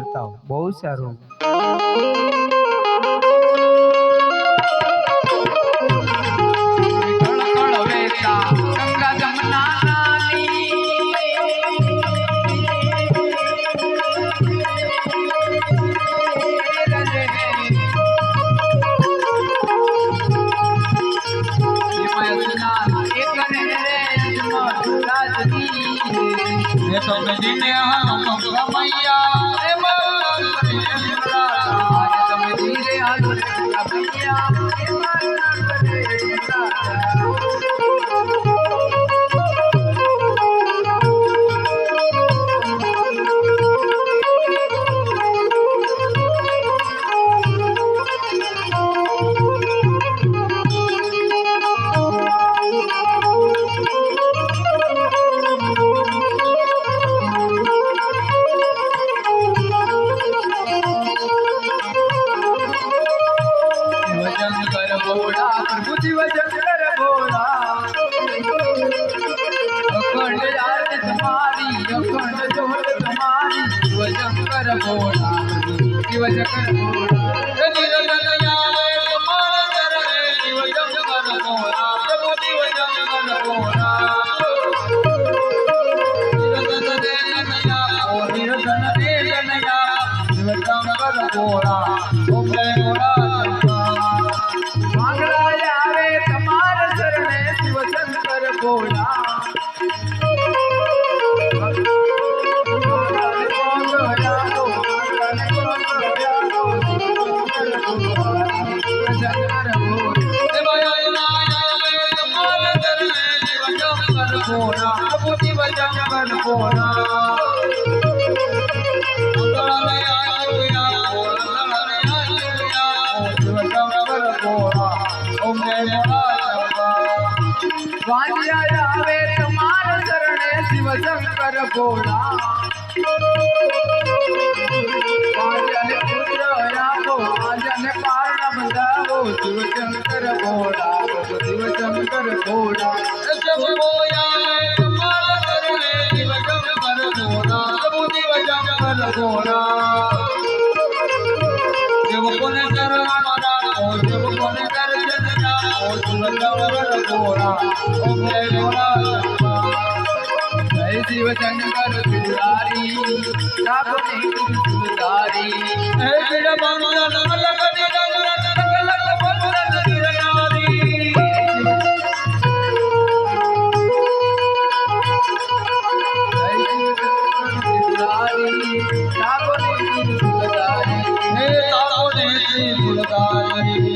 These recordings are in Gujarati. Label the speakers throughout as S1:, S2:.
S1: કરતા હો, બહુ સારું. ગંગા જમના આવે તમારા શરણે શિવ શંકર ભોળા આજને પુત્ર આપો આજને પારણા બંધાવો શિવ શંકર ભોળા શિવ શંકર ભોળા शिव शंकर दुलारी साबने दुलारी हे बिना मंगल लगने लग बंधन गिरनारी दुलारी साबने दुलारी हे साबने दुलारी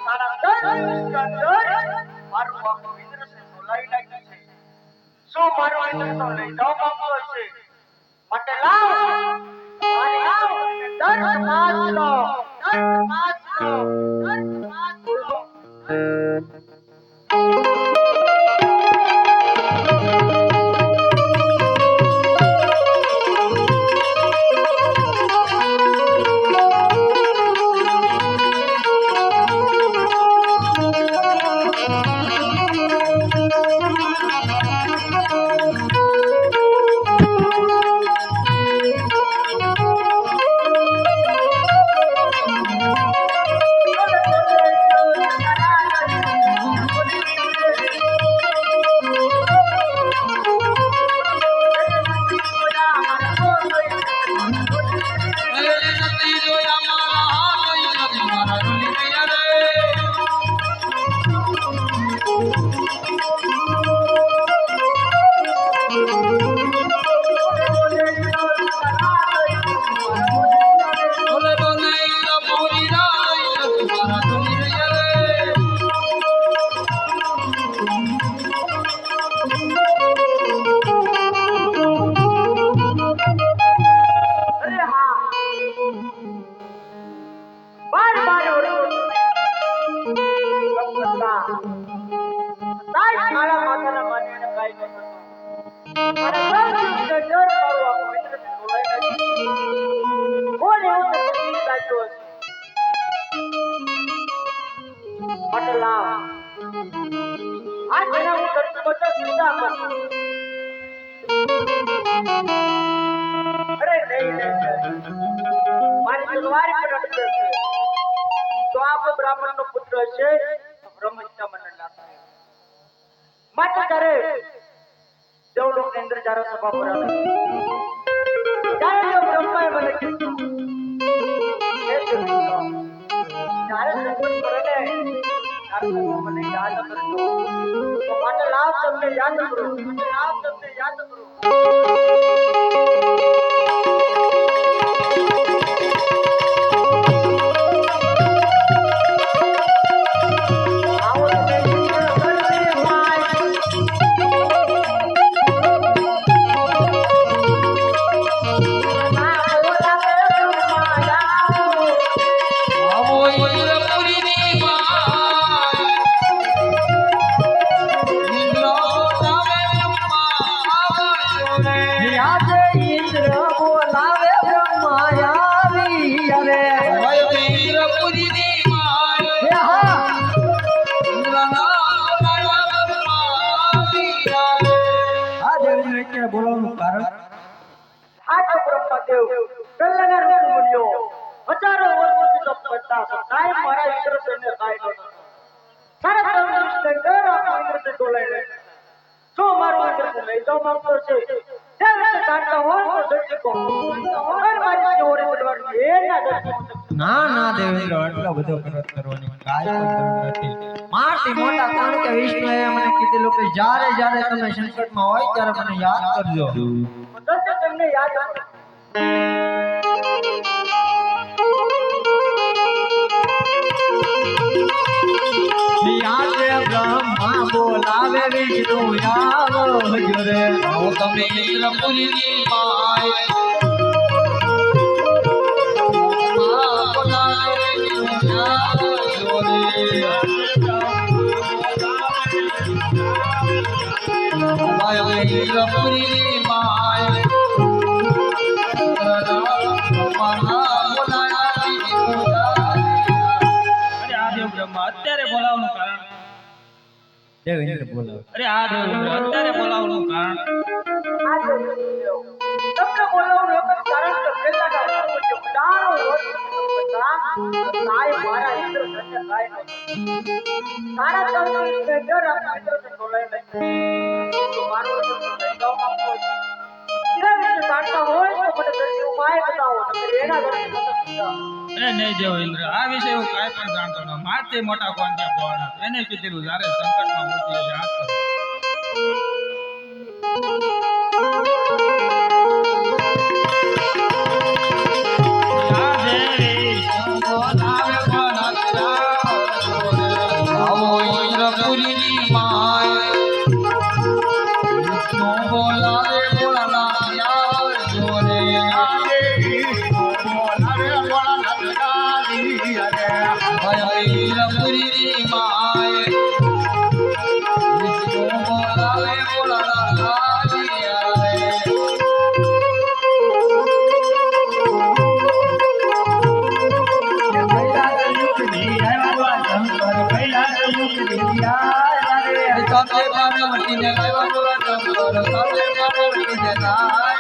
S2: તારા દર્શન મારું આખું ઇન્દ્રસેન બોલાવી નાખ્યું છે. શું મારું ઇન્દ્ર તો લઈ જાવ માંગતો છે? માટે લાવ દર્શન નાચો, દર્શન નાચો, દર્શન નાચો. બ્રાહ્મણ નો પુત્ર છે બ્રહ્મચર્ય મને લાગે માટે કરે દેવલોક ની અંદર જ્યારે સભા પર આવે ત્યારે બ્રહ્માએ મને કીધું જ્યારે સંકટ કરે ને ત્યારે મને યાદ કરજો તો માટે લાભ તમને યાદ કરો, માટે લાભ તમને યાદ કરો.
S1: બોલાવવાનું કારણ
S2: આ બ્રહ્મદેવ કલ્યાણ રૂપ બન્યો હજારો વર્ષોથી તપ કરતા હતા કાંઈ મારા ઇન્દ્રસેનને કાંઈ નહોતું. સારા તંદુરસ્ત ઘર આપણા ઇન્દ્રસેન ડોલાઈ લે જો મારું ઇન્દ્રસેન લઈ જાવ માંગતો છે જે રીતે જાણતા હોય તો જલ્દી કહો ઘર મારી ઓરે પડવાની એના દર્શન.
S1: ના ના દેવેન્દ્ર આટલો બધો કરત કરવાની કાઈ પણ જરૂર નથી. મારથી મોટા કારણ કે વિષ્ણુએ મને કીધેલું કે જ્યારે જ્યારે તમે સંકટમાં હોય ત્યારે મને યાદ કરજો.
S2: દર્શન તમને યાદ આવે.
S1: આજે બ્રહ્મા બોલાવે વિષ્ણુ આવજો રે હું તમે ઇન્દ્રપુરીની માય બોલાવે વિષ્ણુ આવજો રે ઇન્દ્રપુરીની માય
S3: અત્યારે બોલાવવાનું કારણ
S1: દેવેન્દ્ર બોલાવે.
S3: અરે આ દેવેન્દ્ર અત્યારે બોલાવવાનું કારણ
S2: આ દેવદેવ તમને બોલાવવાનું એક જ કારણ કે પહેલાના પૂર્વજો હજારો વર્ષ કાંઈ મારા ઇન્દ્રસેનને કાંઈ નહોતું. સારા તંદુરસ્ત ઘર આપણા ઇન્દ્રસેન ડોલાઈ લે તો મારું ઇન્દ્રસેન લઈ જાવ માંગતો છે. જે રીતે જાણતા હોય તો મને જલ્દી ઉપાય બતાવો તમે એના દર્શન કરતા.
S3: એ નહીં દેવેન્દ્ર આ વિશે હું કાંઈ પણ જાણતો ન. મારથી મોટા કોણ ત્યાં ભવાના એને કીધેલું જ્યારે સંકટમાં મૂકી યાદ કરો. આજે વિષ્ણુ બોલાવે વીરપુરી માય વિષ્ણુ બોલાવે બોલાવે સામે પાર્વતીને લાવ્યા બોલા શંકર સામે પાર્વતીને લાવ્યા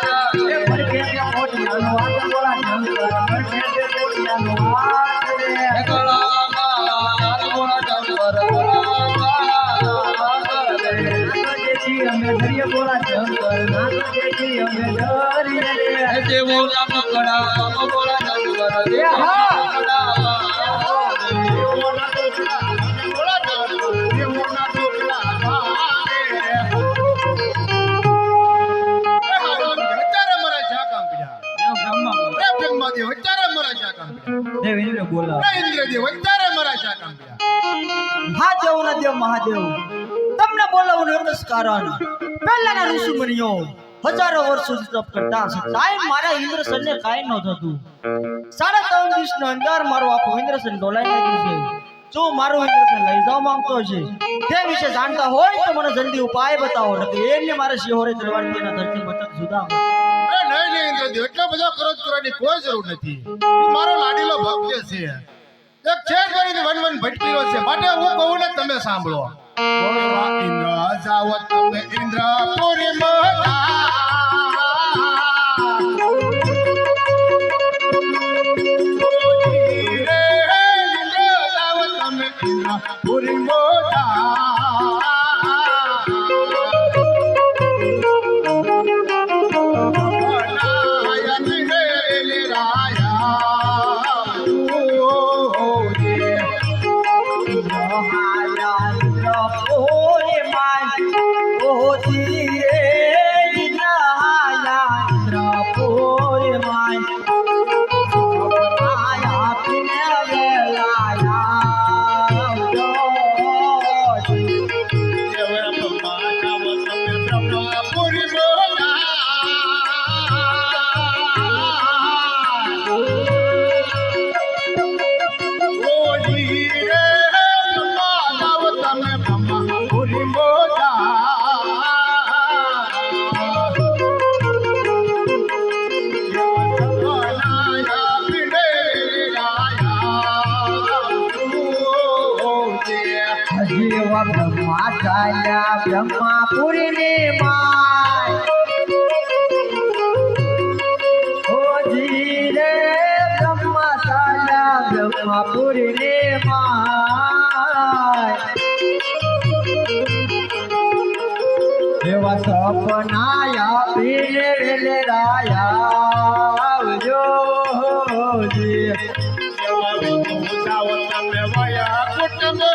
S1: મહાદેવ તમને બોલાવવાનું એક જ કારણ પહેલાના ઋષિ મુનિઓ હજારો વર્ષો તપ કરતા છતાંય મારા ઇન્દ્રસનને કાંઈ ન થતું 3.5 દિવસની અંદર મારો આખો ઇન્દ્રસન ડોલાઈ નાખ્યું છે જો મારો ઇન્દ્રસન લઈ જવા માંગતો છે તે વિશે જાણતા હોય તો મને જલ્દી ઉપાય બતાવો ને એને મારે શિહોરે તલવારથી એના ધરતી મતક જુદા
S4: નહીં ઇન્દ્રદેવ એટલો બધો ક્રોધ કરવાની કોઈ જરૂર નથી મારો લાડીલો ભક્ત છે એક છેડ કરીને વન ભટકી રહ્યો છે માટે હું કહું ને તમે સાંભળો ઇન્દ્ર જાઓ તમે ઇન્દ્રપુરી મોટા પૂરી મોટા
S1: બ્રહ્માપુરી ને માય ઓજી રે બ્રહ્માપુરી ને માય એવા સપનાયા પીરે રાયા જો જી
S4: એવા વિષ્ણુ જાઓ તમે વયા કુટુંબ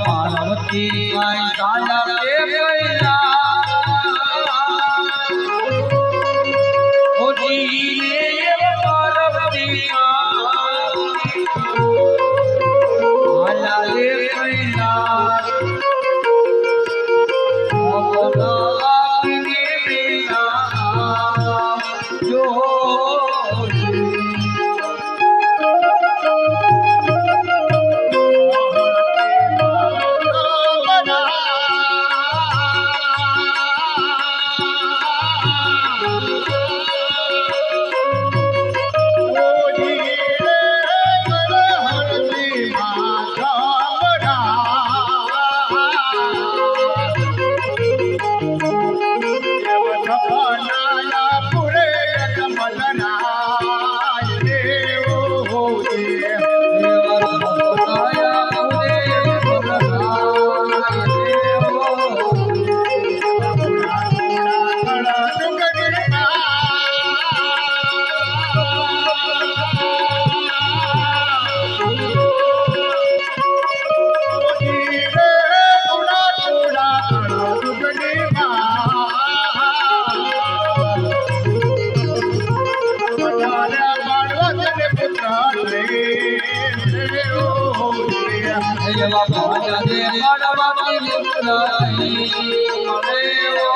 S3: પાર્વતી માય સાલા કે પૈલા ઓજી રે પાર્વતી આલા રે પૈલા ઓગલા કે પૈલા જો એવા ભાજા દે પાડવાની નિંદ્રાઈ અરે ઓ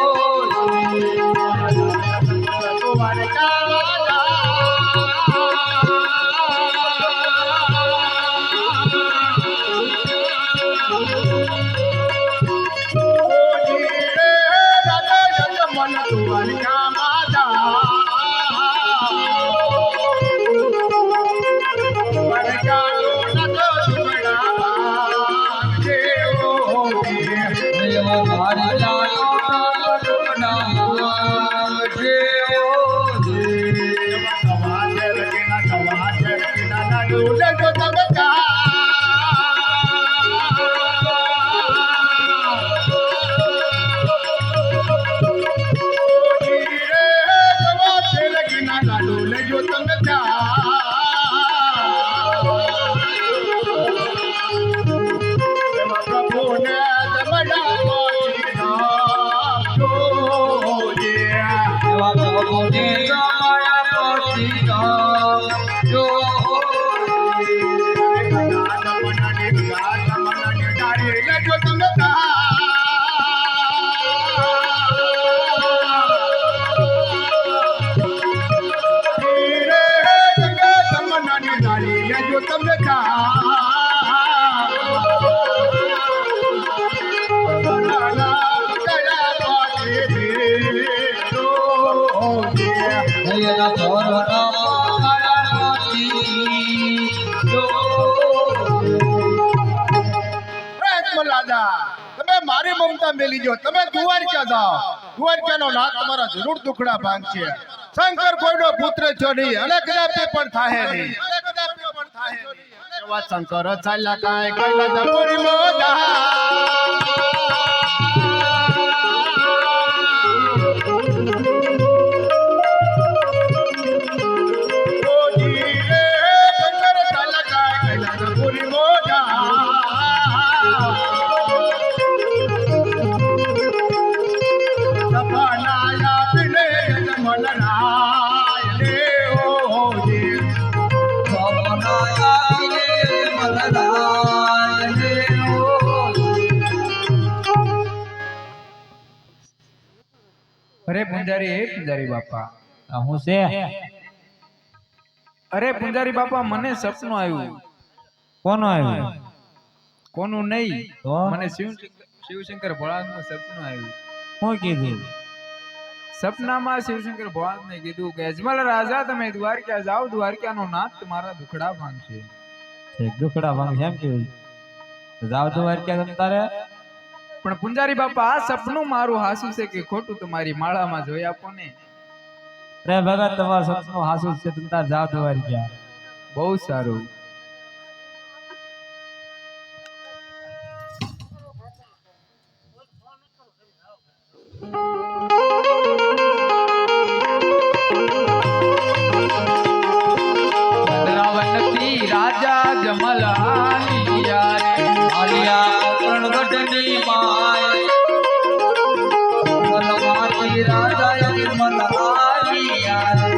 S4: તમે મારી મમતા મેલી જો તમે દ્વારકા જાઓ દ્વારકાનો નાથ તમારા જરૂર દુખડા ભાંગશે શંકર કોઈનો પુત્ર છો નહીં અને કદાપી પણ થાહે નહીં એવા શંકર ચાલ્યા કાય કૈલા જપુરી મોદા
S3: અરે પૂંજારી હે પૂંજારી બાપા
S1: આ હું છે
S3: અરે પૂંજારી બાપા મને સપનું આવ્યું
S1: કોનો આવ્યો
S3: કોનું નહીં
S1: તો?
S3: મને શિવશંકર ભોળાનાથનું સપનું આવ્યું
S1: શું કીધું
S3: સપનામાં શિવશંકર ભોળાનાથને કીધું કે અજમલ રાજા તમે દ્વારકા જાઓ દ્વારકાનો નાથ તમારા દુખડા ભાંગશે
S1: દુખડા ભાંગ એમ કેવું જાવ તો વાર ક્યાં તારે
S3: પણ પૂંજારી બાપા આ સપનું મારું હાસુ છે કે ખોટું તમારી માળામાં જોઈ આપો ને
S1: રે ભગત તમારું સપનું હાસુ છે તમે તાર જાવ તો વાર ક્યાં
S3: બહુ સારું રાજા જમલાની યારે આલિયા પ્રણગઢની માય મલમાતી રાજા જમલાની યારે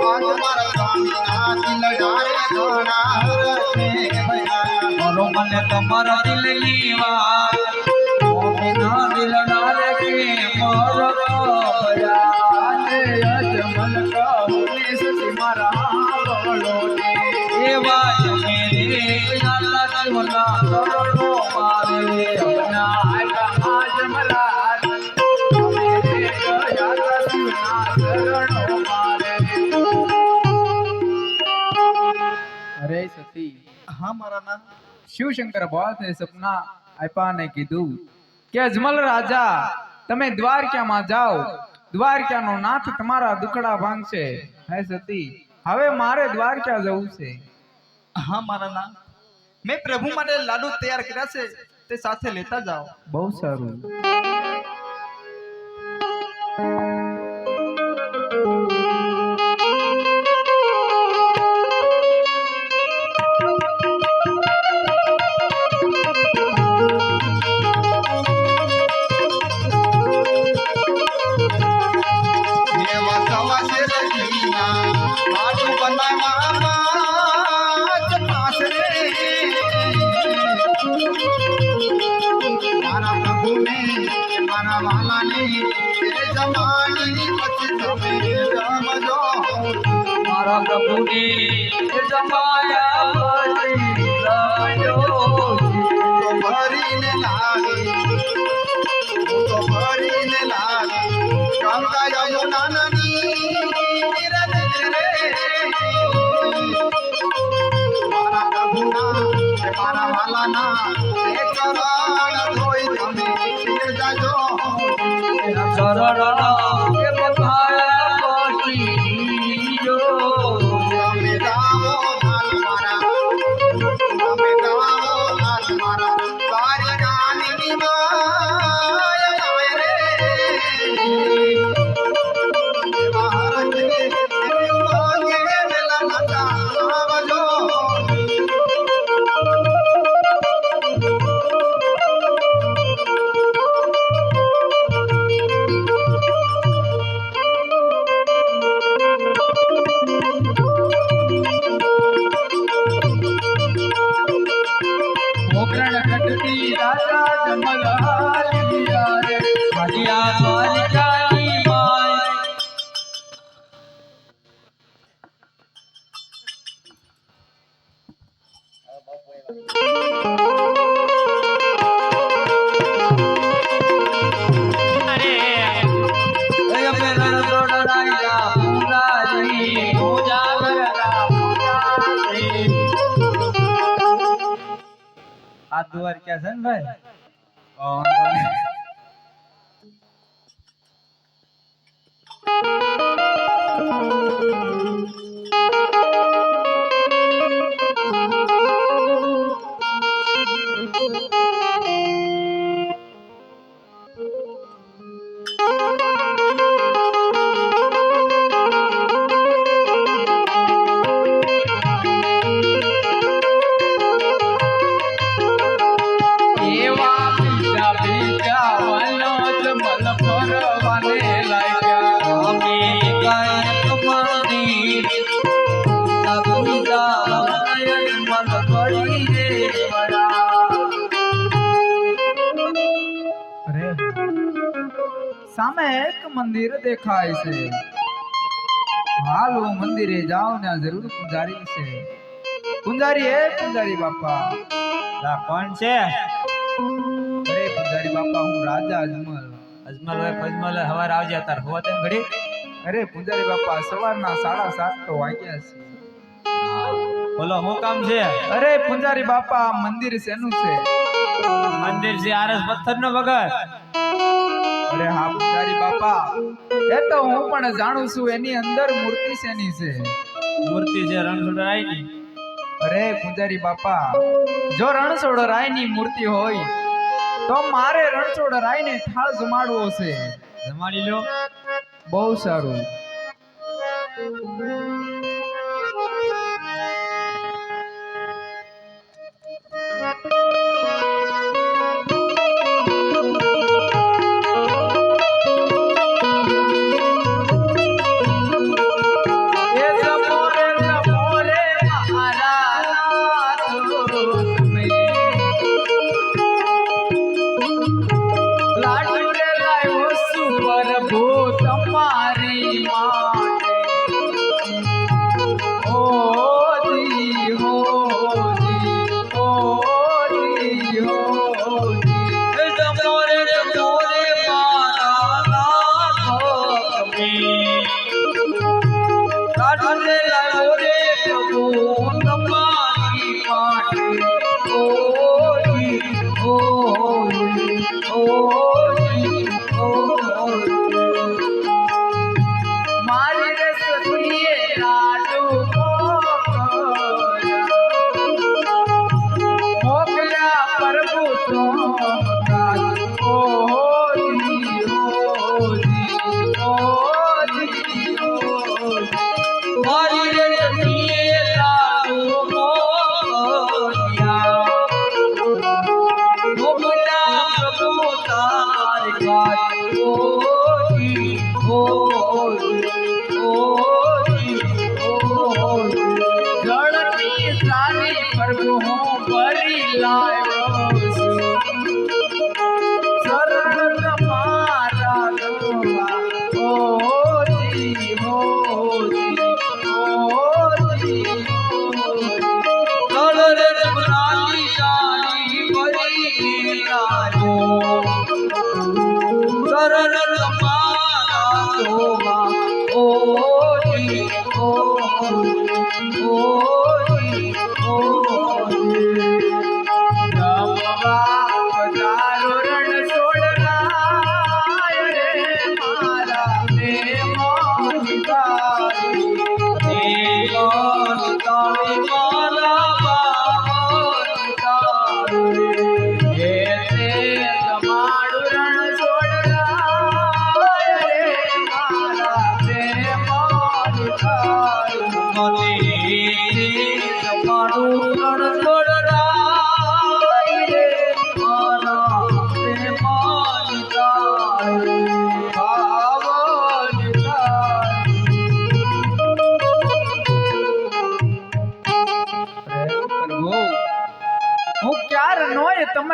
S4: આજ મારા ગામના દિલદારે ઘણા હરશે ભયા
S3: મારો મને તમારા દિલની વાત મોમિના દિલદારે કે મારો અરે સતી
S1: હા મારા નામ
S3: શિવશંકર ભગવાને સપના આપ્યા ને કીધું કે અજમલ રાજા તમે દ્વારકામાં જાઓ દ્વારકાનો નાથ તમારા દુખડા ભાંગશે હે સતી હવે મારે દ્વારકા જવું છે
S1: હા મારા નામ મેં પ્રભુ માટે લાડુ તૈયાર કર્યા છે તે સાથે લેતા જાઓ
S3: બહુ સારું
S4: એવા સવા છે રજીના રમજો
S1: મારા પ્રભુની જમાયા પછી રમજો
S4: તો ભરીને લાવી તો ભરીને લાવી ગંગા યમુના નદી મારા પ્રભુના મારા વાલાના એ ચરણ ધોઈ તમે પીર જાજો
S1: શરણ એ બધાયા પછી જો
S4: તમે ગાવો હાલ મારા તમે ગાવો હાલ મારા તારી ગાની માય ગાય રે મહારાજને માંગે વેલા માતા આવજો
S3: પોકરણ કટતી રાજા જમલ હાલિયા રે
S1: ભજિયા દ્વારિકાની માય અરે પેરણ દોડરાયા પૂજારી પૂજા કરતા પૂજારી આ દ્વારકા છે ને ભાઈ
S3: એવા બીજા બીજા વનો જમલ ફરવાને લાગ્યા
S1: અમે ગાયક મંદિર સબુદા નયન મન કરી રે વડા
S3: અરે સામે એક મંદિર દેખાય છે હાલ હું મંદિરે જાઉં ને જરૂર પૂજારી છે પૂજારી હે પૂજારી બાપા
S1: આ કોણ છે
S3: અરે પૂજારી બાપા હું રાજા અજમલ
S1: અજમલ હોય ફજમલ હોય હવાર આવજે તાર હોવા તેમ ઘડી
S3: અરે પૂજારી બાપા સવારના 7:30 તો વાગ્યા છે
S1: બોલો શું કામ છે
S3: અરે પૂજારી બાપા મંદિર શેનું છે
S1: મંદિર છે આરસ પથ્થર નો વગર
S3: અરે હા પૂજારી બાપા એ તો હું પણ જાણું છું એની અંદર મૂર્તિ શેની છે
S1: મૂર્તિ છે રણછોડરાય ની
S3: અરે પૂજારી બાપા જો રણછોડરાયની મૂર્તિ હોય તો મારે રણછોડરાયને થાળ જમાડવો છે
S1: જમાડી લો
S3: બહુ સારું એ જમોરે જમોરે મહારાજ તમે લાડુ રે લાવ્યો છું પ્રભુ તમારી માં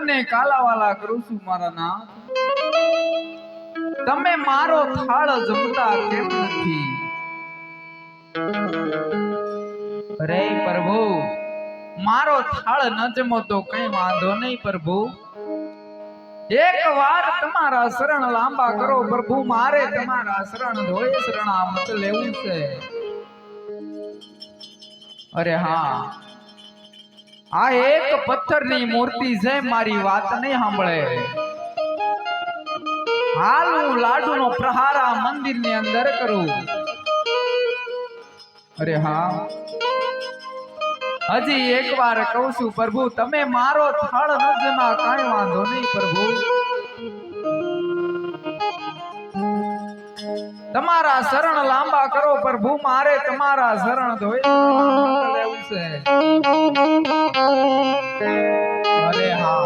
S3: તમને કાલાવાલા કરું છું મારા નાથ. તમે મારો થાળ જમતા કેમ નથી? અરે પ્રભુ, મારો થાળ ન જમો તો કઈ વાંધો નહીં પ્રભુ. એક વાર તમારા શરણ લાંબા કરો પ્રભુ. મારે તમારા શરણ ધોય શરણામત લેવું છે. અરે હા, આ એક પથ્થરની મૂર્તિ છે, મારી વાત નહીં સાંભળે. હાલ હું લાડુનો પ્રહાર આ મંદિરની અંદર કરું. અરે હા, હજી એક વાર કહું છું પ્રભુ, તમે મારો થાળ ન જમા કાંઈ વાંધો નહીં પ્રભુ. તમારા શરણ લાંબા કરો પ્રભુ. મારે તમારા શરણ ધોઈ લેવું છે. અરે હા,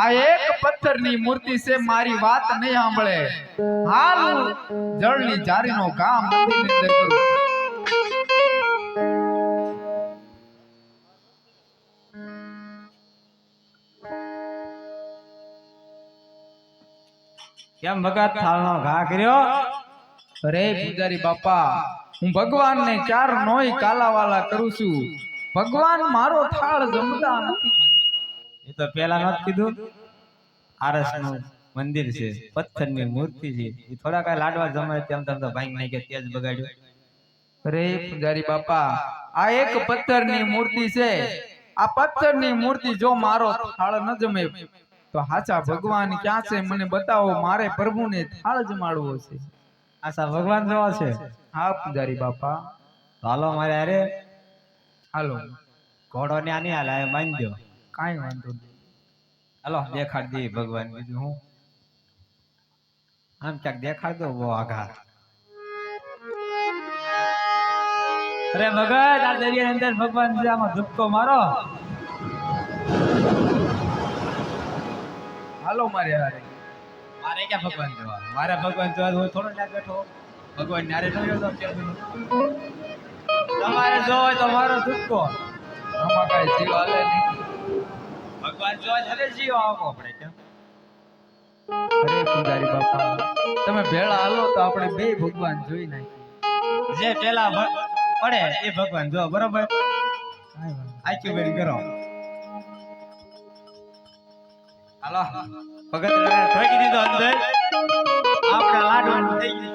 S3: આ એક પથ્થરની મૂર્તિ છે, મારી વાત નહીં સાંભળે. હાલ જળની જારીનો કામ મંદિરની અંદર કરું.
S1: કેમ ભગત થાળનો ઘા કર્યો?
S3: અરે પૂજારી બાપા, હું ભગવાનને ક્યાર નોય કાલાવાલા કરું છું. ભગવાન મારો થાળ જમતા નથી.
S1: એ તો પેલા નત કીધું. આરસનું મંદિર છે, પથ્થરની મૂર્તિ છે, એ થોડા કઈ લાડવા જમે તેમ તેમ તો ભાંગી નાખે, તેજ બગાડ્યું.
S3: અરે પૂજારી બાપા, આ એક પથ્થરની મૂર્તિ છે. આ પથ્થરની મૂર્તિ જો મારો થાળ ન જમે તો હાચા ભગવાન ક્યાં છે મને બતાવો. મારે પ્રભુને થાળ જમાડવો છે.
S1: આશા ભગવાન જોવા છે.
S3: હા પૂજારી બાપા,
S1: હાલો મારે અરે
S3: હાલો.
S1: ઘોડો ને આની હાલ માની દો.
S3: કાંઈ વાંધો નહીં.
S1: હાલો દેખાડ દે ભગવાન. બીજું હું આમ ક્યાંક દેખાડ દો બહુ આઘા. અરે ભગત, આ દરિયાની અંદર ભગવાન છે, આમાં ધુપકો મારો.
S3: હાલો મારે હારે.
S1: મારે ક્યાં ભગવાન જોવા? મારે ભગવાન જોવા હું થોડો ત્યાં બેઠો. ભગવાન નારે ન ગયો તો તમારે જો હોય તો મારો ધુપકો.
S3: આમાં કાંઈ જીવ હાલે નહીં.
S1: ભગવાન જોવા હવે જીવ આવો આપણે કેમ?
S3: અરે પૂજારી બાપા, તમે ભેળા હાલો તો આપણે બે ભગવાન જોઈ નાખીએ.
S1: જે પેલા પડે એ ભગવાન જો. બરોબર, આક્યુ બેન કરો. હાલો ભગત ઠોકી દીધો અંદર. આપણા લાડવાનું થઈ ગયું.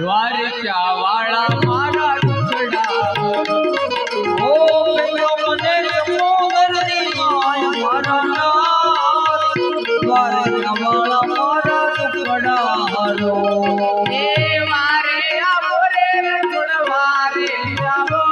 S3: દ્વારકા વાળા મારા દુખડા ઓ કયો મને મોગરની માયા મારા નાથ દ્વારકા વાળા મારા દુખડા હરો એ મારે આવો રે છોડવારે આવો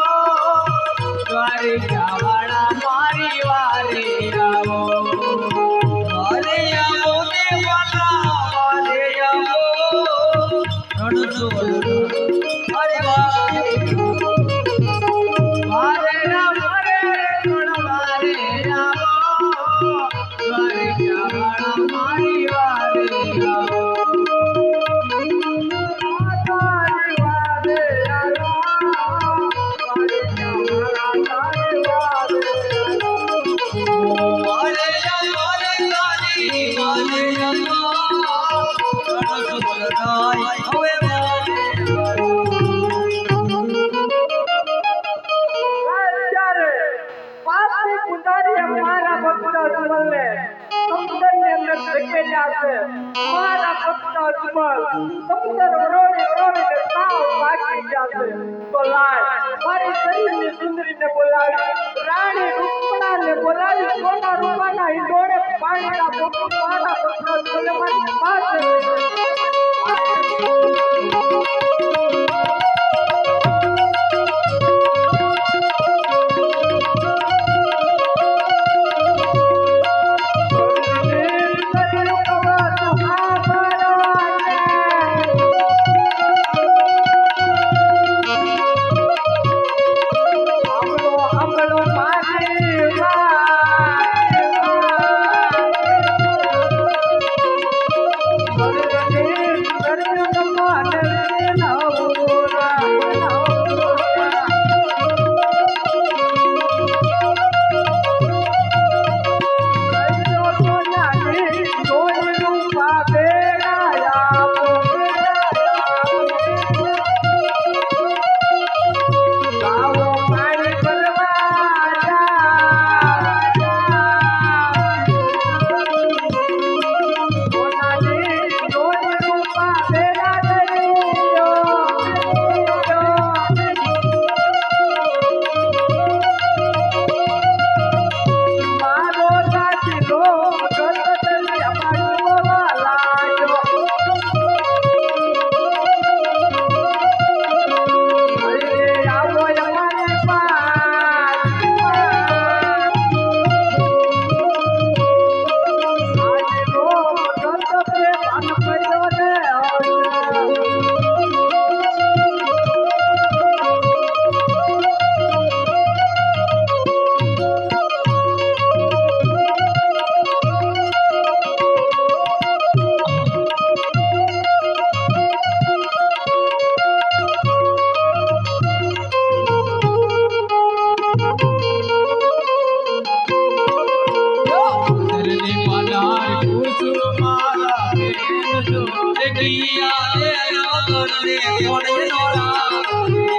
S2: અત્યારે પાપની કુંડારી મારા ભક્ત અજમલને સમુદ્રની અંદર ધકેલ્યા છે. મારા ભક્ત અજમલ સમુદ્ર વરોડીને સાવ પાકી ગયા છે. તો લાય મારી શરીરની સુંદરીને બોલાવી, રાણી રૂપણાને બોલાવી, સોના રૂપાના હિંડોળે પાણીના પોપટ મારા ભક્ત અજમલને મારી પાસે લઈ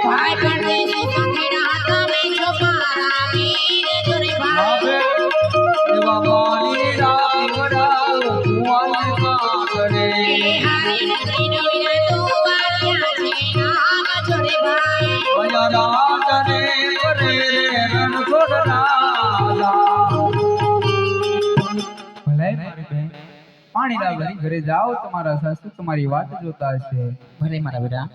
S5: ભાઈ પરદેશી સંગીના હાથમે છોકરા વીર જોરે ભાઈ એ હારી નગરીનો વિના તું વાગ્યા છે નામ જોરે ભાઈ
S3: ભલે મારી બેન પાણી લાવવાની ઘરે જાઓ, તમારા સાસુ તમારી વાટ જોતા હશે.
S1: ભલે મારા બેટા.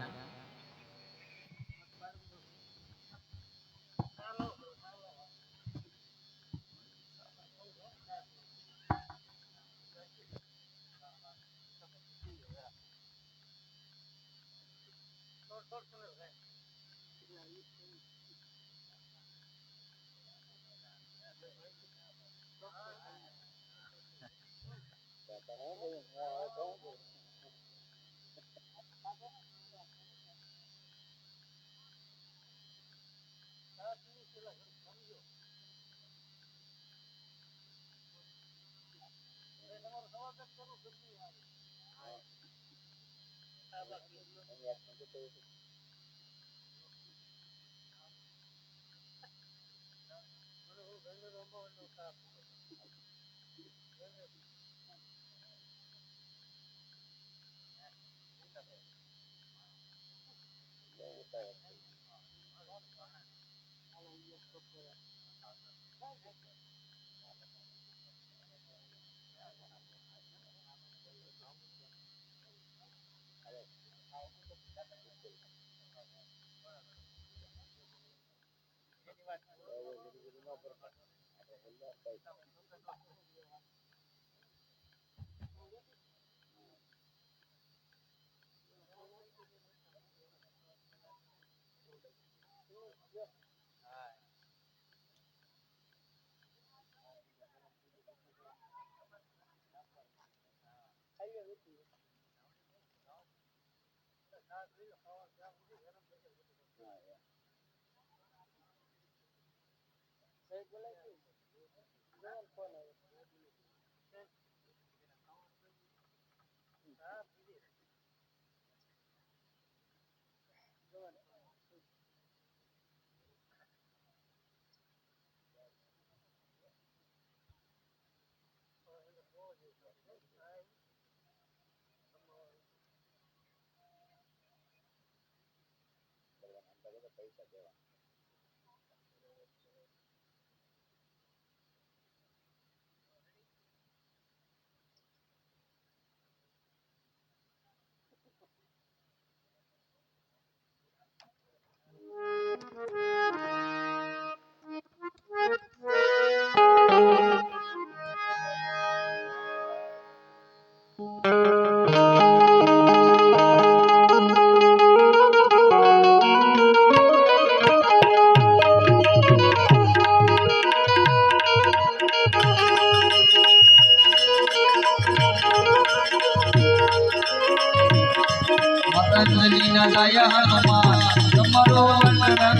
S1: પતંજલિ ના જાય હનુમાન તમારો વંદન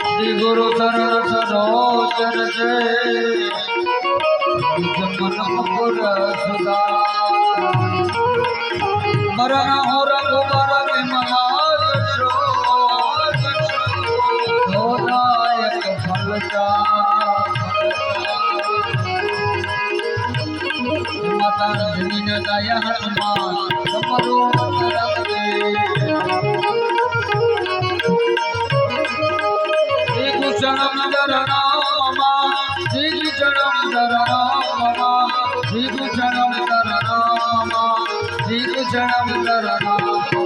S1: શ્રી ગુરુ ચરણ સરોજ જય જમન મુકુર સુદા મરણ હો રઘુબર વિમલા જશો નાયક ફલતા માતા જમીન ગાય હનુમાન તમારો શિક્ષણમ દરનામા શિક્ષણમ દરનામા શિક્ષણમ દરનામા શિક્ષણમ દરનામા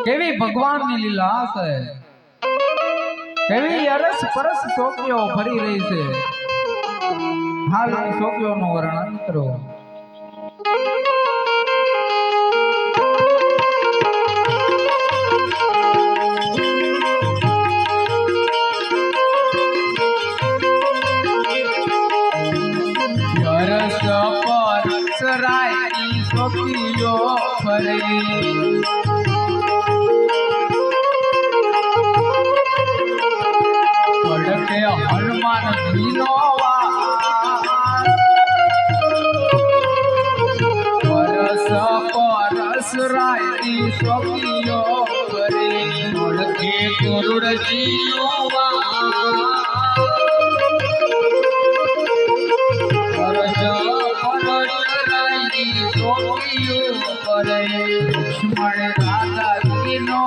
S1: કેવી ભગવાનની લીલા છે, કેવી અરસ પરસ શોકીઓ ભરી રહી છે. હાલ શોકીઓનું વર્ણન કરો. અરસ પરસ રાયની શોકીઓ ભરી હનુમાન ધીનો પરસ પરસ રાયની શોકીઓ કરે ઓળખે ગરુડજીનો પરસ પરસ રાયની શોકીઓ કરે લક્ષ્મણ રાધાજીનો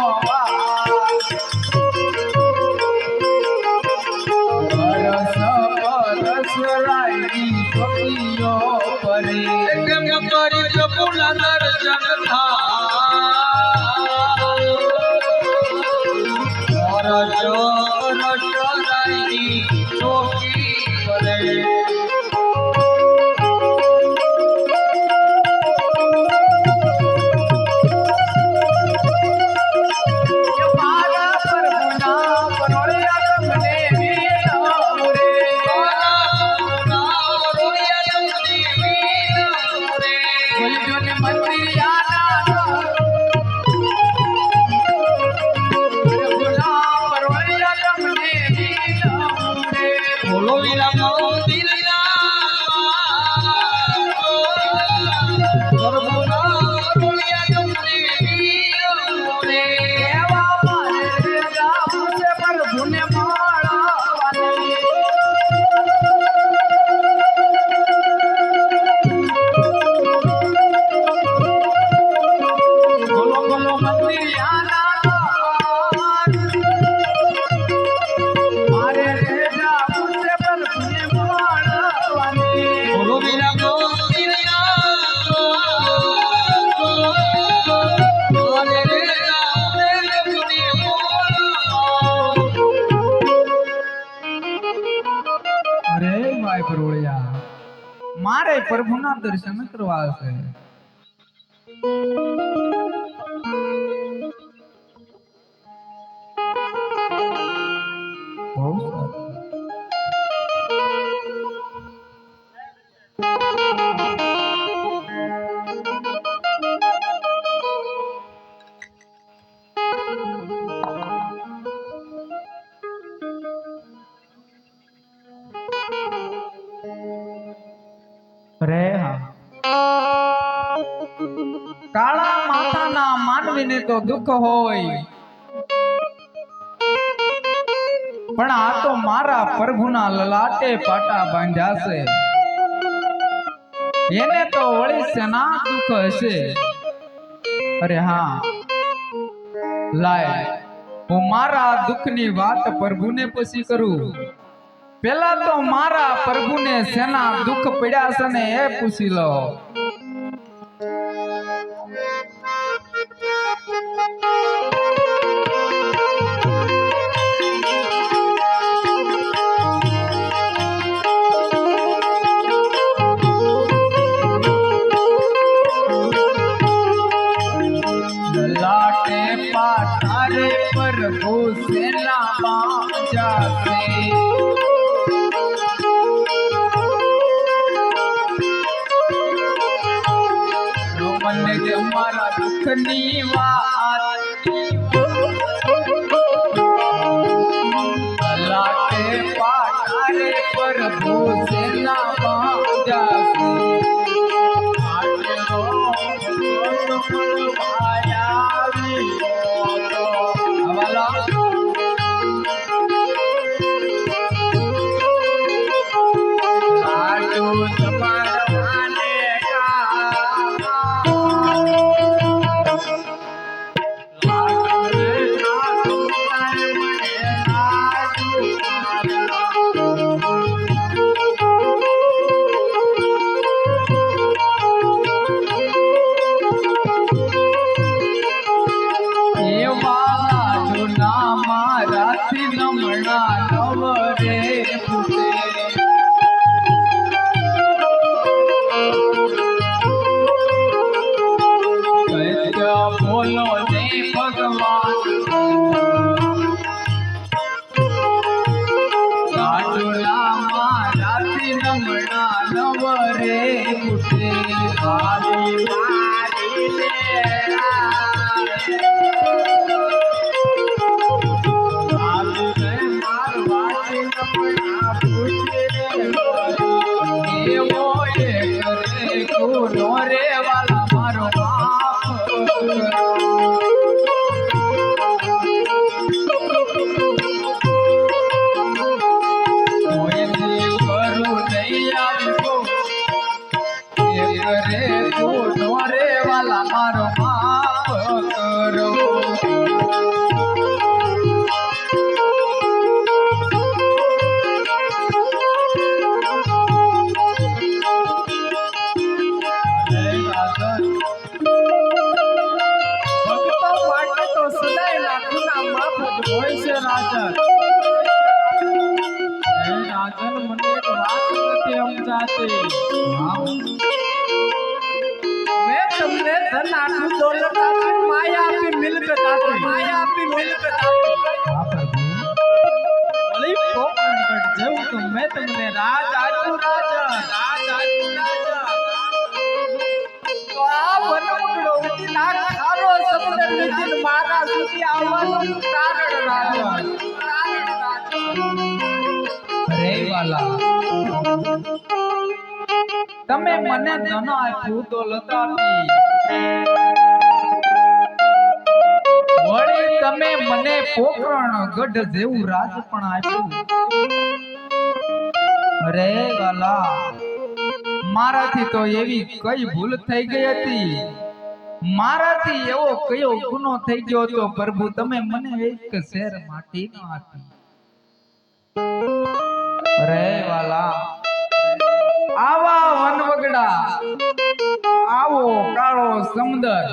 S3: મારે પ્રભુના દર્શન કરવા છે. બહુ સારું. રે હા, કાળા માથાના માનવીને તો દુઃખ હોય, પણ આ તો મારા પ્રભુના લલાટે પાટા બાંધ્યા છે. એને તો વળી શેના દુઃખ હશે? અરે હા, લાય હું મારા દુઃખની વાત પ્રભુને પછી કરું. પેલા તો મારા પ્રભુને શેના દુઃખ પડ્યા છે ને એ પૂછી લો. લલાટે પાટારે પ્રભુ શેના બાંધ્યા છે. મને જે મારા દુઃખની વાત લલાટે પાટારે પ્રભુ શેના બાંધ્યા છે. બોલો ને ભગવાન સાડુલા મારાથી નમણા નવરે ઉઠે. મારી મારી મારવાથી નમણા પૂછે એવો એ કરે ગુનો રે વાલા મારો મારો માફ કરો. ભક્તો માટે તો સદાય લાખોના માફ જ હોય છે રાજન. હે રાજન, મને એક વાત નથી સમજાતી. મેં તમને ધન આપી, દોલત આપી, માયા આપી, મિલકત આપી, હા પ્રભુ. વળી પોકરણગઢ જેવું તો મેં તમને રાજ આપ્યું રાજન. તો આ વનમુગડો ઉઠી ના ખારો શબ્દ લીધીને મારા સુધી આવવાનું કારણ રાજન. અરે વાલા, તમે મને ધન આપ્યું, દોલત આપી, વળી તમે મને પોકરણગઢ જેવું રાજ પણ આપ્યું. અરે વાલા, મારાથી તો એવી કઈ ભૂલ થઈ ગઈ હતી, મારાથી એવો કયો ગુનો થઈ ગયો તો પ્રભુ તમે મને એક શેર માટી ન આપી. અરે વાલા, આવા વનવગડા, આવો કાળો સમુદ્ર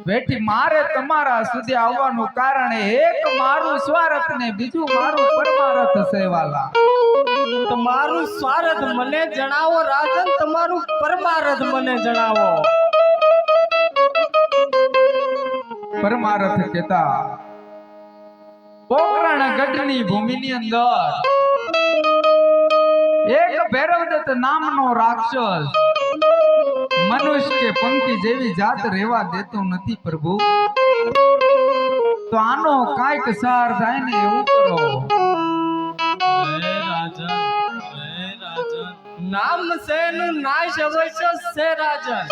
S3: બેઠી મારે તમારા સુધી આવવાનું કારણ એક મારું સ્વાર્થ ને બીજું મારું પરમાર્થ છે વાલા.
S1: તમારું સ્વાર્થ મને જણાવો રાજન, તમારું પરમાર્થ મને જણાવો.
S3: પરમાર્થ કેતા પોકરણ ગઢની ભૂમિની અંદર એક ભૈરવદત્ત નામનો રાક્ષસ મનુષ્ય કે પંખી જેવી જાત રહેવા દેતો નથી પ્રભુ. તો આનો કાંઈક સાર થાય ને એવું કરો.
S1: નામ સેનું નાશ અવશ્ય છે રાજન,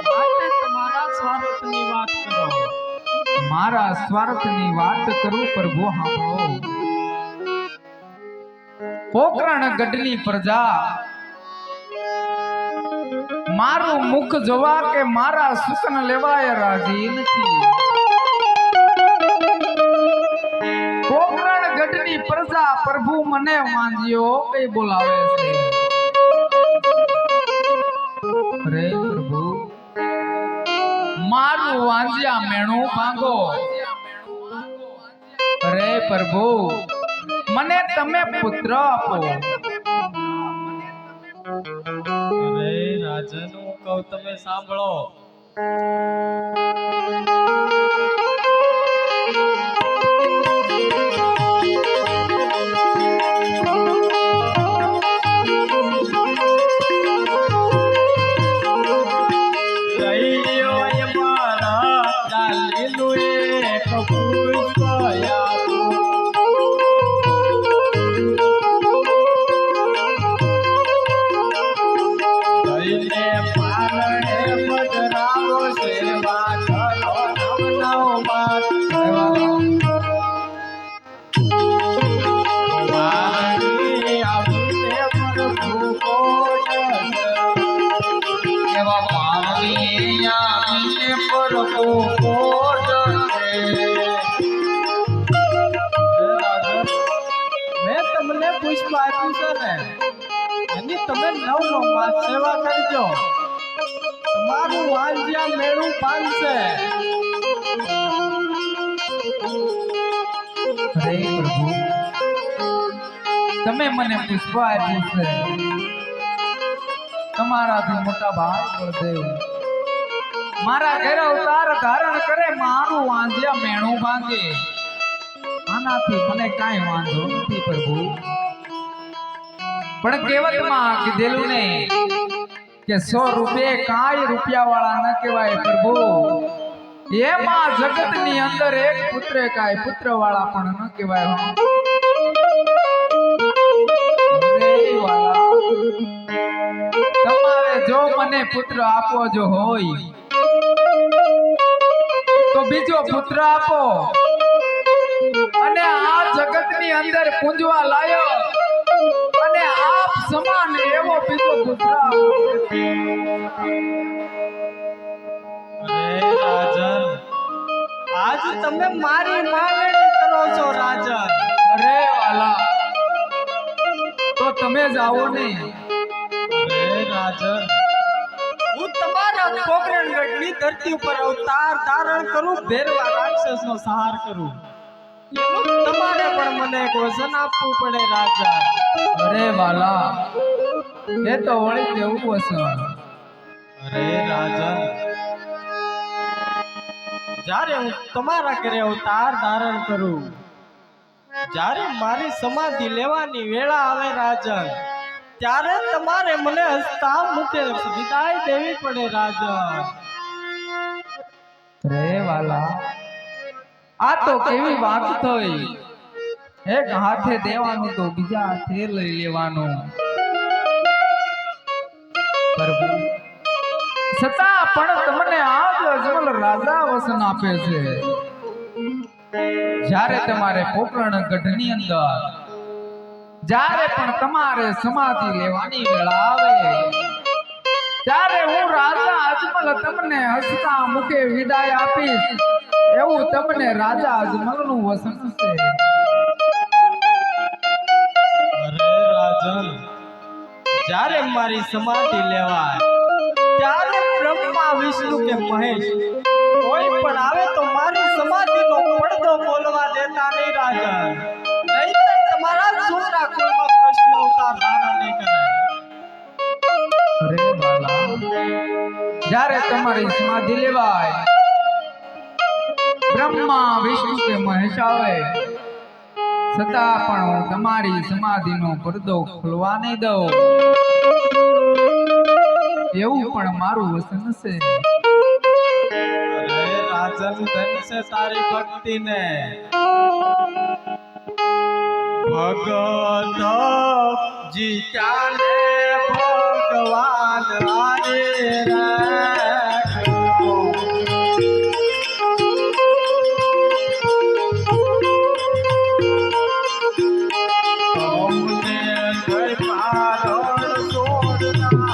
S1: માટે તમારા સ્વાર્થની વાત કરો.
S3: મારા સ્વાર્થની વાત કરું પ્રભુ સાંભળો. પોકરણ ગઢની પ્રજા મારું મુખ જોવા કે મારા સુકન લેવાય રાજી નથી. પોકરણ ગઢની પ્રજા પ્રભુ મને વાંજ્યો કઈ બોલાવે છે. રે પ્રભુ મારું વાંજ્યા મેણું ભાંગો. રે પ્રભુ મને તમે પુત્ર આપો.
S1: અરે રાજન, હું કહું તમે સાંભળો. મેં તમને પુષ્પ આપ્યું છે ને, એની તમે 9 માસ સેવા કરજો. તમારું વાંજ્યા મેળું પામશે.
S3: હરે પ્રભુ તમે મને પુષ્પ આપ્યું છે. તમારાથી મોટા ભાઈ બળદેવ મારા ઘરે અવતાર ધારણ કરે, મારું વાંજ્યા મેણું ભાંગે. આનાથી મને કાંઈ વાંધો નથી પ્રભુ. પણ કહેવતમાં કીધેલું ને કે 100 રૂપિયે કાંઈ રૂપિયા વાળા ન કહેવાય પ્રભુ. એમાં જગતની અંદર એક પુત્ર કાંઈ પુત્ર વાળા પણ ન કહેવાય. અરે વાલા, તમારે જો મને પુત્ર આપવો જો હોય તો બીજો પુત્ર આપો, અને આ જગતની અંદર પૂંજવા લાયક અને આપ સમાન એવો બીજો પુત્ર આપો.
S1: અરે રાજન, આજ તમે મારી માંગણી કરો છો રાજન.
S3: અરે વાલા, તો તમે જ આવો ને.
S1: અરે રાજન, હું તમારા પોકરણગઢની ધરતી ઉપર અવતાર ધારણ કરું, ભેરવા રાક્ષસનો સંહાર કરું. એનું તમારે પણ મને એક વચન આપવું પડે રાજા.
S3: અરે વાલા, એ તો વળી જેવું વસન.
S1: અરે રાજન, જ્યારે હું તમારા ઘરે અવતાર ધારણ કરું, જ્યારે મારી સમાધિ લેવાની વેળા આવે રાજન, ત્યારે તમારે મને હસતા મુખે વિદાય દેવી પડે રાજન.
S3: રે વાલા, આ તો કેવી વાત થઈ. એક હાથે દેવાનું તો બીજા હાથે લઈ લેવાનું. પ્રભુ છતાં પણ તમને આજ અજમલ રાજા વસન આપે છે. જ્યારે તમારે પોકરણ ગઢની અંદર જ્યારે પણ તમારે સમાધિ લેવાની વેળા આવે, ત્યારે હું રાજા અજમલ તમને હસતા મુખે વિદાય આપીશ. એવું તમને રાજા અજમલનું વસન છે.
S1: અરે રાજન, જ્યારે મારી સમાધિ લેવાય ત્યારે બ્રહ્મા વિષ્ણુ કે મહેશ કોઈ પણ આવે તો મારી સમાધિનો પડદો બોલવા દેતા નહીં રાજન. નહીંતર તમારા છોકરા આપણા કુળમાં કૃષ્ણ અવતાર ધારણ નહીં કરે.
S3: અરે વાલા, જ્યારે તમારી સમાધિ લેવાય, બ્રહ્મા વિષ્ણુ કે મહેશ આવે, છતાં પણ હું તમારી સમાધિનો પડદો ખોલવા નહીં દઉં, એવું પણ મારું વચન છે.
S1: અરે રાજન ધન છે તારી ભક્તિ ને. ભગત જીત્યા ને ભગવાન હારે રાખો. તમને કઈ પારણ છોડના.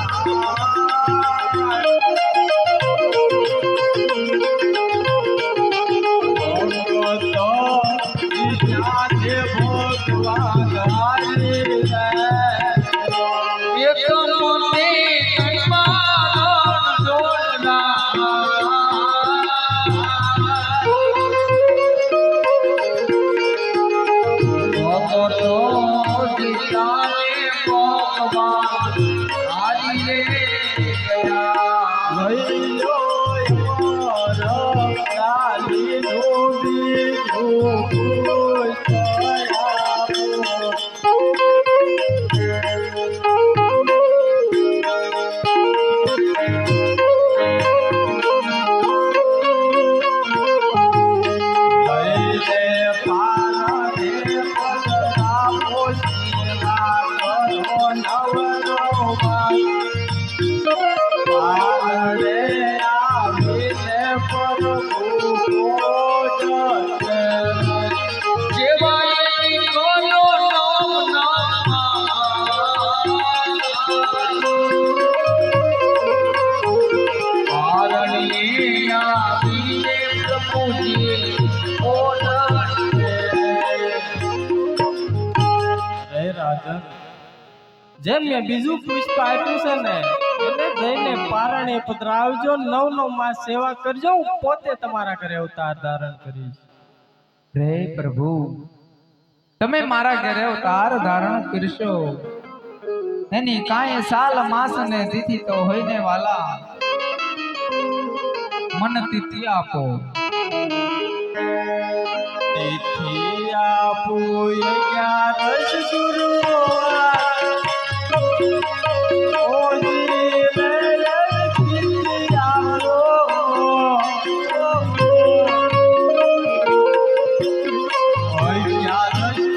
S1: જેમ મેં બીજું પુષ્પ આપ્યું છે ને, એને જઈને પારણે પધરાવજો, 9 માસ સેવા કરજો. હું પોતે તમારા ઘરે અવતાર ધારણ કરીશ.
S3: રે પ્રભુ, તમે મારા ઘરે અવતાર ધારણ કરશો, એની કાંઈ સાલ માસ ને તિથિ તો હોય ને વાલા, મન તિથિ આપો.
S1: તિથિ આપો 11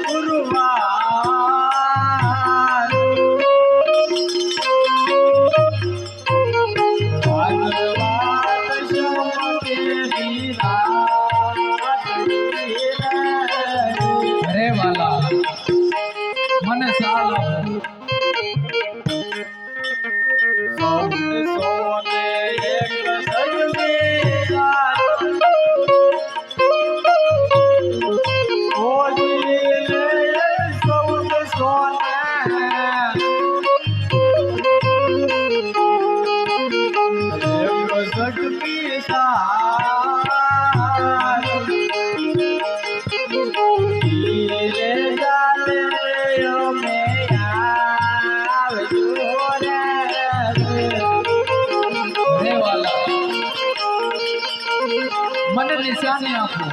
S1: ગુરુવાર.
S3: અરે વાલા, મને સાલ આપો.
S1: સોને એક સજમેરા ઓજી લે સોને સોના. એક સજમી સાર રે જાલે મે આવજો રે.
S3: અરે વાલા, મને નિશાની આપો.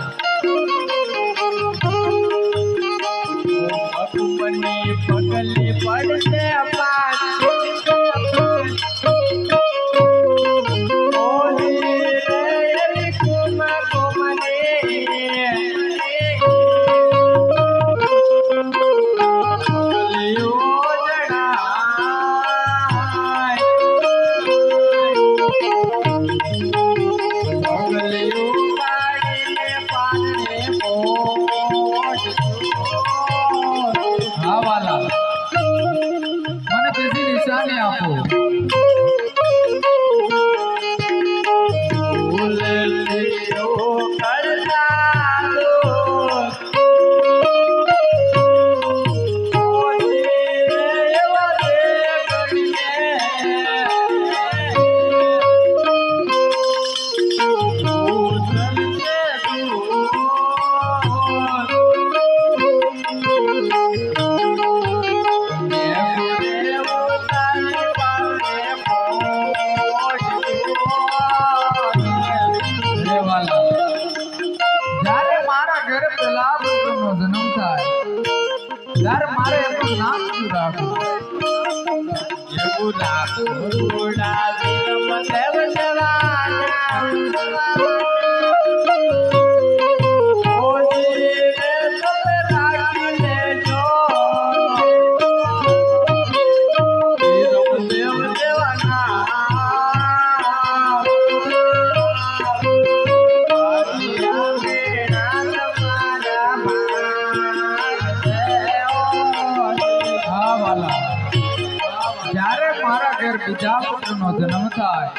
S1: અકુમની પગલી પડશે
S3: હા વાલા, મને બીજી નિશાની આપો. રાખું. હા વાલા, જ્યારે મારા ઘેર બીજા પુત્રનો જન્મ થાય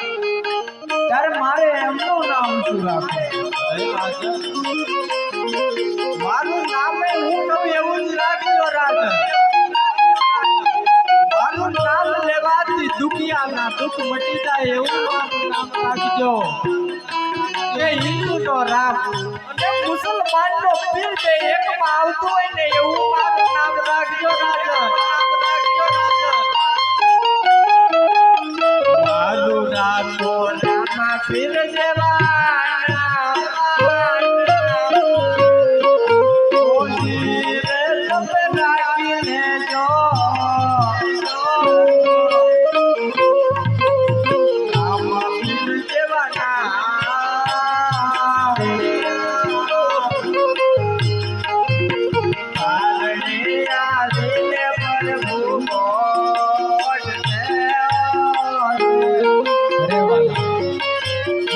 S3: ત્યારે મારે એમનું નામ શું રાખવું?
S1: મારું નામ હું કહું એવું જ રાખજો રાજન. મારું નામ લેવાથી દુખિયાના દુઃખ મટી જાય એવું મારું નામ રાખજો. એ હિન્દુનો રામ અને મુસલમાનનો પીર બે એકમાં આવતું હોય ને એવું મારું નામ રાખજો રાજન. મારું રાખો રામા પીર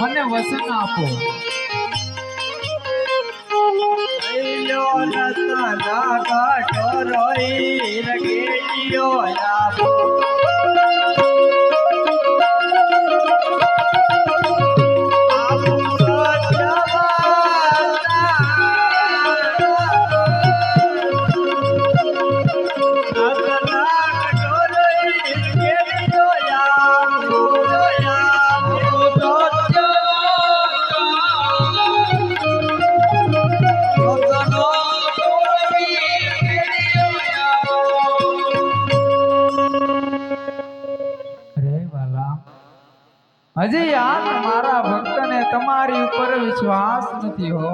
S3: મને વસન આપો. હજી આ મારા ભક્તને તમારી ઉપર વિશ્વાસ નથી હો.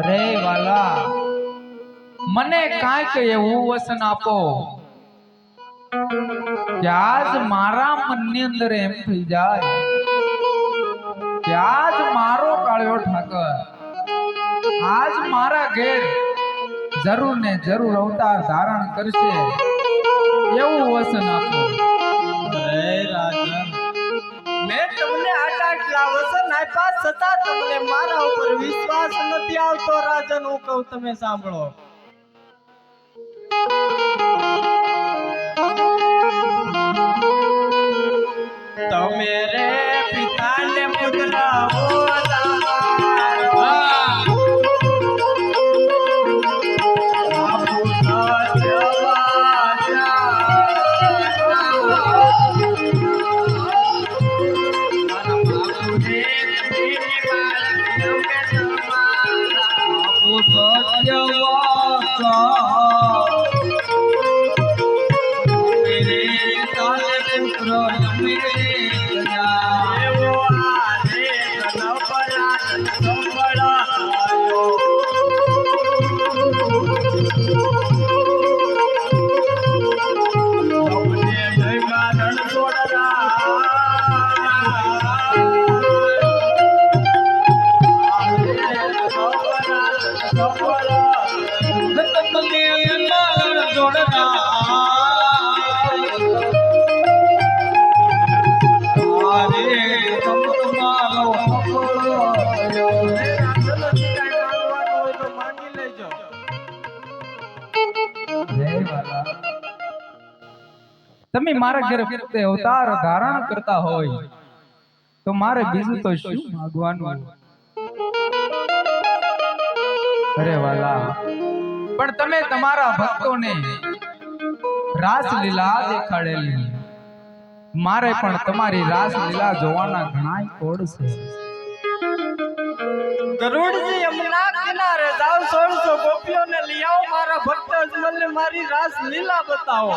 S3: રે વાલા, મને કાંઈક એવું વસન આપો કે આજ મારા મનની અંદર એમ થઈ જાય કે આજ મારો કાળિયો ઠાકર આજ મારા ઘેર જરૂર ને જરૂર અવતાર ધારણ કરશે એવું વસન આપો.
S1: મેં તમને આટલા વસન આપ્યા છતાં તમને મારા ઉપર વિશ્વાસ નથી આવતો રાજન. હું કહું તમે સાંભળો. તમે રે પિતાને પુત્ર
S3: તમે મારા ઘરે પોતે અવતાર ધારણ કરતા હોય તો મારે બીજું તો શું માંગવાનું? અરે વાલા, પણ તમે તમારા ભક્તોને રાસલીલા દેખાડેલી, મારે પણ તમારી રાસલીલા જોવાના ઘણા કોડ છે.
S1: ગરુડજી યમુના કિનારે જાવ 1600 ગોપીઓને લઈ આવો. મારા ભક્ત અજમલને મારી રાસ લીલા બતાવો.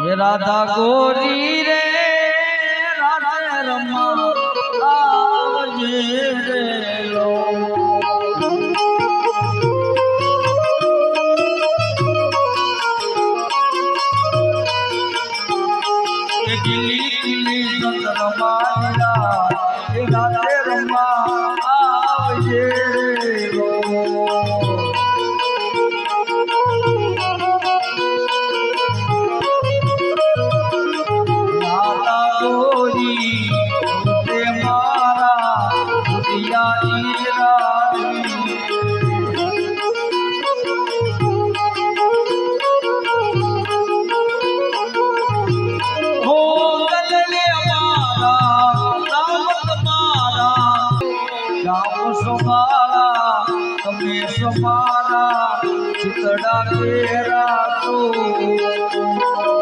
S1: ये राधा गोरी रे राधा रमा આવજે રે લો એ ગીલી ગીલી ચંદ્રમાલા એ રાતે રમવા આવજે રે લો ચિતડા તેરા તો